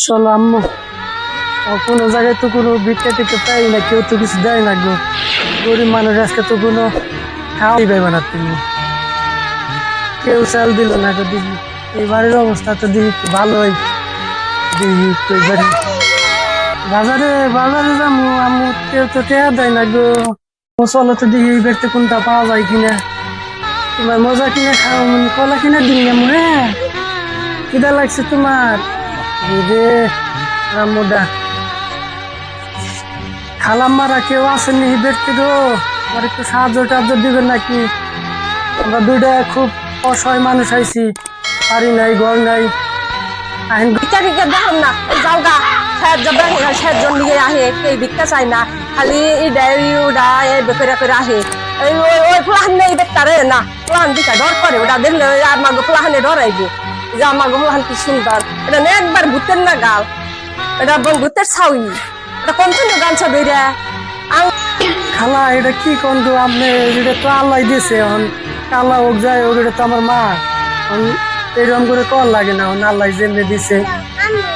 চলো আম্মু, কোনো জায়গায় তো কোনো ভিক্ষা টিক্ষা পাই না, কেউ তো কিছু দেয় না গো। গরিব মানুষ আজকে তো কোনো খাওয়াই পাইবে না, তুমি কেউ চাল দিল না গো। দিদি এই বাড়ির অবস্থা তো দিদি একটু ভালোই। দিদি তো এবারে বাজারে বাজারে যাবো আম্মু, কেউ তো টেয়া দেয় না গো। চলো তো দিদি এই বাড়িতে কোনটা পাওয়া যায় কিনা। তোমার মজা কিনে খাও, মানে কলা কিনা দিন আম্মু। হ্যাঁ, কিনা লাগছে তোমার রে রামুদা? খালাম্মারা কেউ আসেনি দেখতে গো, আমার একটু সাহায্য টাহায্য দিবেন নাকি? আমরা দুইটা খুব অসহায় মানুষ আইছি, বাড়ি নাই ঘর নাই। আইন ভিক্ষা টিকা দেখুন না, যাও গা সাহায্য দেখে সাহায্য নিয়ে আহে, কে ভিক্ষা চাই না, খালি ইডা এই বেকরে করে আহে। এই ওই প্লান নেই বেকারে না, প্লান দিকা ডর করে, ওটা দেখলে আমার প্লাহানে ডরাইবে যে আমার প্লান কি সুন্দর। এটা না একবার ভূতের না গাল, এটা ভূতের ছাউই, এটা কন্টিনিউ গানছা বেরিয়া। খালা এটা কি কন্দ আপনি? এটা তো আল্লাহ দিয়েছে, এখন কালা হোক যায় হোক, এটা তো আমার মা। এরকম করে কল লাগে না, আল্লাহ যেমনি দিছে।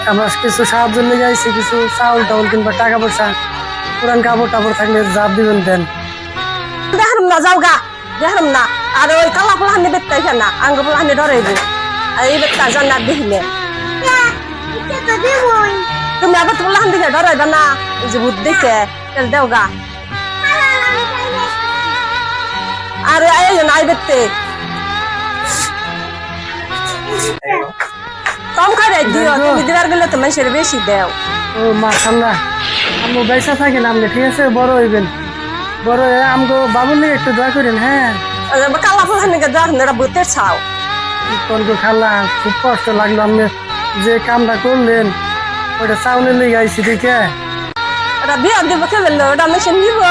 আমরা কিছু সাহায্য লেগে আইছি, কিছু চাউল টাউল কিংবা টাকা পয়সা, পুরান কাপড় টাপড় থাকলে জাপ দিবেন দেন। দেখাম না, যাও গা দেখাম না। আর ওই কালা প্লাহানে বেত্তা না, আঙ্গ প্লাহানে ডরাইবে। এই বেত্তা জান্নাত দেখিলে তুমি আবার তোমার লাহান দিকে ডরাইবা না, এই যে ভূত দেখে তেল দেও গা। আর এই নাই বেত্তে কম খাই দিও, তুমি দিবার গেলে তো মানুষের বেশি দেও। ও মাশাআল্লাহ, আম্মু বাইসা থাকেন আপনি, ঠিক আছে? বড় হইবেন, বড় হয়ে আমগো বাবুর নিয়ে একটু দোয়া করেন। হ্যাঁ, কালা প্লাহানে দেখেন এরা ভূতের ছাও। কনকো খালা খুব কষ্ট লাগলো, আপনি যে কামটা করলেন ওটা চাউলের লেগে আইছি দেখে। ওটা বিয়া দিব কে বললো, ওটা মেশিন নিব।